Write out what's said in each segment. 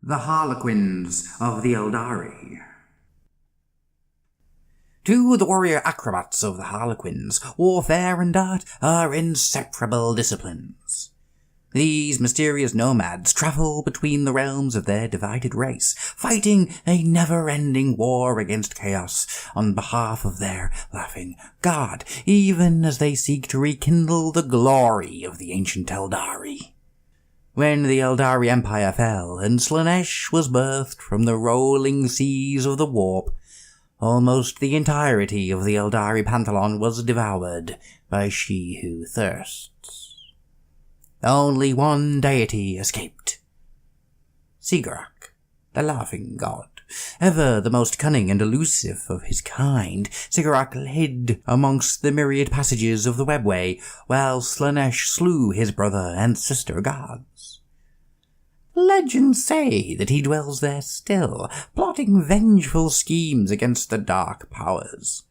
The Harlequins of the Eldari. To the warrior acrobats of the Harlequins, warfare and art are inseparable disciplines. These mysterious nomads travel between the realms of their divided race, fighting a never-ending war against chaos on behalf of their laughing god, even as they seek to rekindle the glory of the ancient Eldari. When the Eldari Empire fell and Slaanesh was birthed from the rolling seas of the warp, almost the entirety of the Eldari pantheon was devoured by She Who Thirsts. Only one deity escaped. Sigurach, the laughing god. Ever the most cunning and elusive of his kind, Sigurach hid amongst the myriad passages of the webway, while Slaanesh slew his brother and sister gods. Legends say that he dwells there still, plotting vengeful schemes against the dark powers.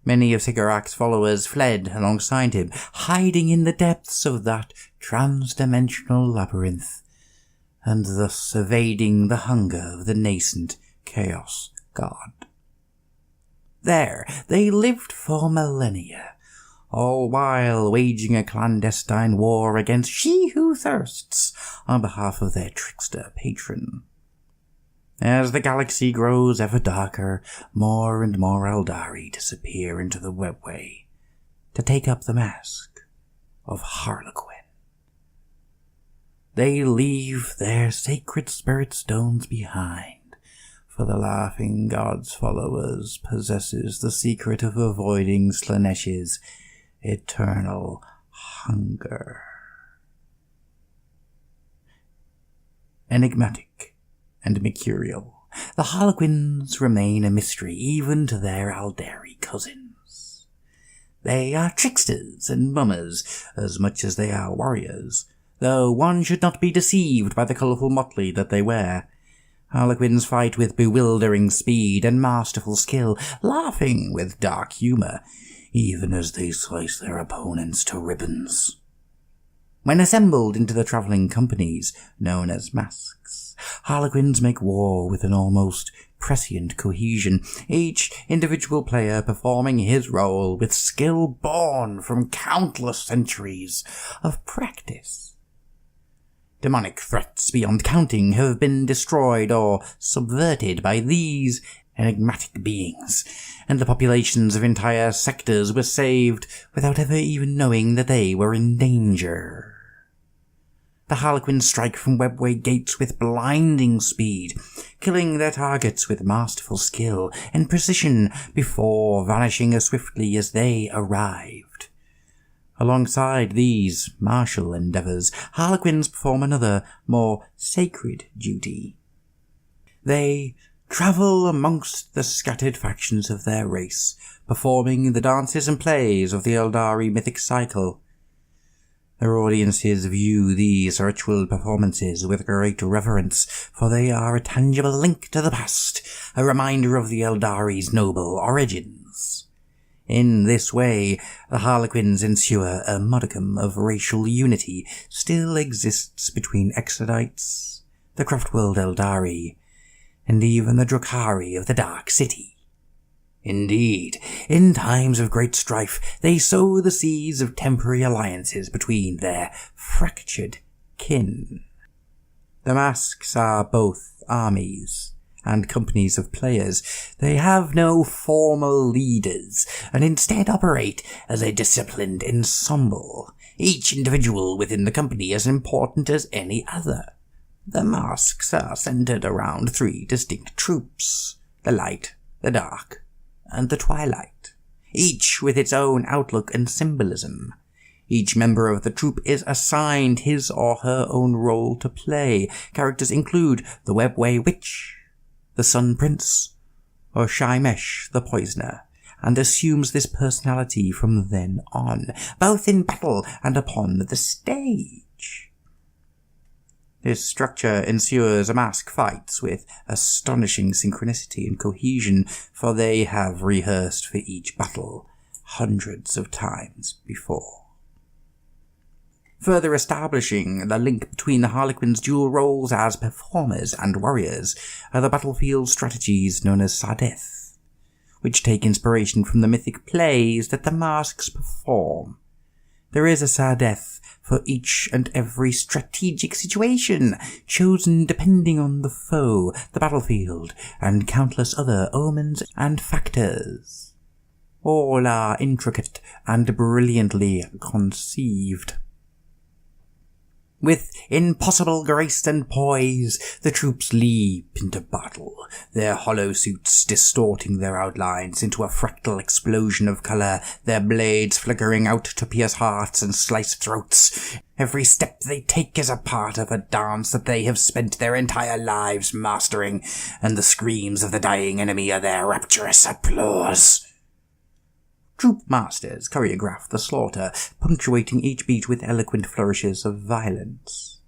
Many of Sigurach's followers fled alongside him, hiding in the depths of that trans-dimensional labyrinth, and thus evading the hunger of the nascent Chaos God. There they lived for millennia, all while waging a clandestine war against She Who Thirsts on behalf of their trickster patron. As the galaxy grows ever darker, more and more Eldari disappear into the webway to take up the mask of Harlequin. They leave their sacred spirit stones behind, for the laughing god's followers possesses the secret of avoiding Slaanesh's eternal hunger. Enigmatic and mercurial, the Harlequins remain a mystery even to their Eldari cousins. They are tricksters and mummers as much as they are warriors, though one should not be deceived by the colourful motley that they wear. Harlequins fight with bewildering speed and masterful skill, laughing with dark humour, even as they slice their opponents to ribbons. When assembled into the travelling companies known as masks, Harlequins make war with an almost prescient cohesion, each individual player performing his role with skill born from countless centuries of practice. Demonic threats beyond counting have been destroyed or subverted by these enigmatic beings, and the populations of entire sectors were saved without ever even knowing that they were in danger. The Harlequins strike from webway gates with blinding speed, killing their targets with masterful skill and precision before vanishing as swiftly as they arrived. Alongside these martial endeavours, Harlequins perform another, more sacred duty. They travel amongst the scattered factions of their race, performing the dances and plays of the Eldari mythic cycle. Their audiences view these ritual performances with great reverence, for they are a tangible link to the past, a reminder of the Eldari's noble origins. In this way, the Harlequins ensure a modicum of racial unity still exists between Exodites, the Craftworld Eldari, and even the Drukhari of the Dark City. Indeed, in times of great strife, they sow the seeds of temporary alliances between their fractured kin. The masks are both armies and companies of players. They have no formal leaders, and instead operate as a disciplined ensemble, each individual within the company as important as any other. The masks are centered around three distinct troops: the light, the dark, and the twilight, each with its own outlook and symbolism. Each member of the troop is assigned his or her own role to play. Characters include the Webway Witch, the Sun Prince, or Shymesh the Poisoner, and assumes this personality from then on, both in battle and upon the stage. This structure ensures mask fights with astonishing synchronicity and cohesion, for they have rehearsed for each battle hundreds of times before. further establishing the link between the Harlequins' dual roles as performers and warriors are the battlefield strategies known as sardeth, which take inspiration from the mythic plays that the masks perform. There is a sardeth for each and every strategic situation, chosen depending on the foe, the battlefield, and countless other omens and factors. All are intricate and brilliantly conceived. With impossible grace and poise, the troops leap into battle, their hollow suits distorting their outlines into a fractal explosion of colour, their blades flickering out to pierce hearts and slice throats. Every step they take is a part of a dance that they have spent their entire lives mastering, and the screams of the dying enemy are their rapturous applause. Troop masters choreograph the slaughter, punctuating each beat with eloquent flourishes of violence.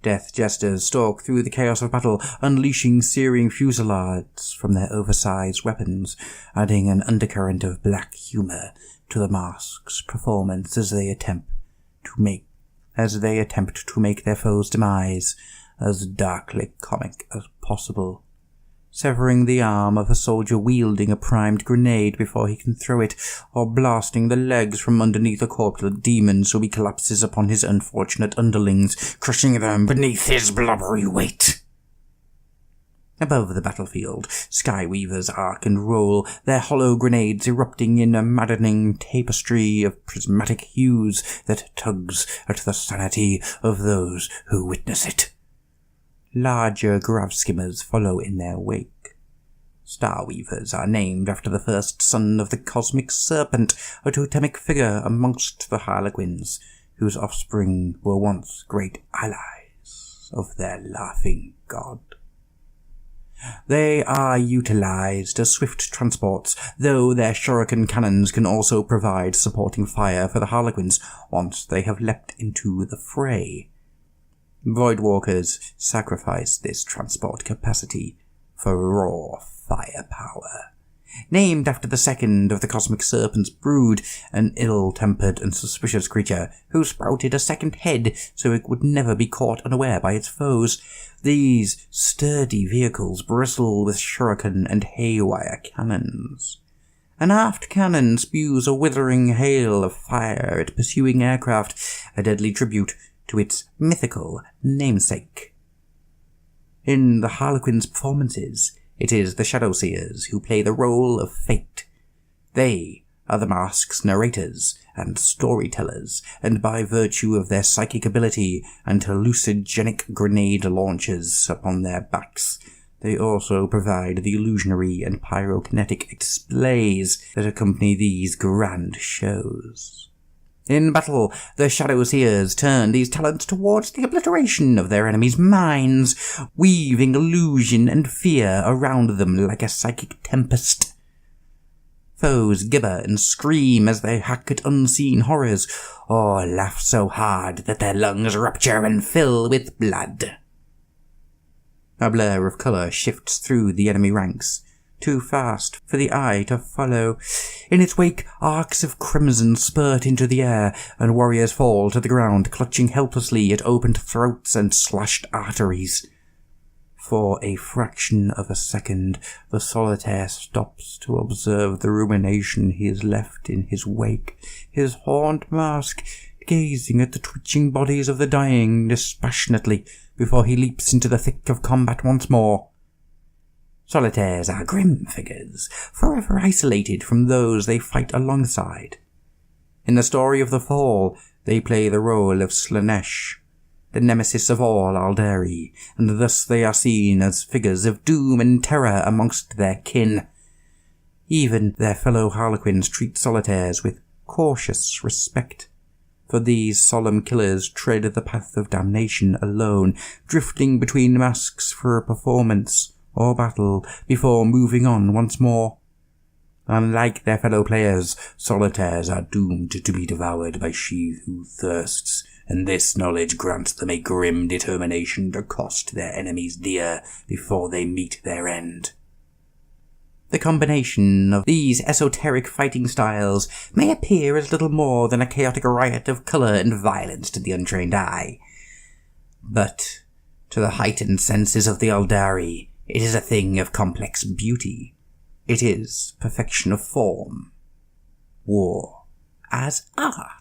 Death jesters stalk through the chaos of battle, unleashing searing fusillades from their oversized weapons, adding an undercurrent of black humour to the mask's performance as they attempt to make their foe's demise as darkly comic as possible, severing the arm of a soldier wielding a primed grenade before he can throw it, or blasting the legs from underneath a corpulent demon so he collapses upon his unfortunate underlings, crushing them beneath his blubbery weight. Above the battlefield, Skyweavers arc and roll, their hollow grenades erupting in a maddening tapestry of prismatic hues that tugs at the sanity of those who witness it. Larger grav-skimmers follow in their wake. Starweavers are named after the first son of the cosmic serpent, a totemic figure amongst the Harlequins, whose offspring were once great allies of their laughing god. They are utilized as swift transports, though their shuriken cannons can also provide supporting fire for the Harlequins once they have leapt into the fray. Voidwalkers sacrifice this transport capacity for raw firepower. Named after the second of the cosmic serpent's brood, an ill-tempered and suspicious creature who sprouted a second head so it would never be caught unaware by its foes, these sturdy vehicles bristle with shuriken and haywire cannons. An aft cannon spews a withering hail of fire at pursuing aircraft, a deadly tribute to its mythical namesake. In the Harlequins' performances, it is the Shadowseers who play the role of fate. They are the mask's narrators and storytellers, and by virtue of their psychic ability and hallucinogenic grenade launchers upon their backs, they also provide the illusionary and pyrokinetic displays that accompany these grand shows. In battle, the Shadowseers turn these talents towards the obliteration of their enemies' minds, weaving illusion and fear around them like a psychic tempest. Foes gibber and scream as they hack at unseen horrors, or laugh so hard that their lungs rupture and fill with blood. A blur of colour shifts through the enemy ranks, too fast for the eye to follow. In its wake, arcs of crimson spurt into the air, and warriors fall to the ground, clutching helplessly at opened throats and slashed arteries. For a fraction of a second, the solitaire stops to observe the rumination he has left in his wake, his horned mask gazing at the twitching bodies of the dying dispassionately before he leaps into the thick of combat once more. Solitaires are grim figures, forever isolated from those they fight alongside. In the story of the Fall, they play the role of Slaanesh, the nemesis of all Alderi, and thus they are seen as figures of doom and terror amongst their kin. Even their fellow Harlequins treat solitaires with cautious respect, for these solemn killers tread the path of damnation alone, drifting between masks for a performance or battle before moving on once more. Unlike their fellow players, solitaires are doomed to be devoured by she who thirsts, and this knowledge grants them a grim determination to cost their enemies dear before they meet their end. The combination of these esoteric fighting styles may appear as little more than a chaotic riot of colour and violence to the untrained eye. But to the heightened senses of the Aldari, it is a thing of complex beauty. It is perfection of form. War as art.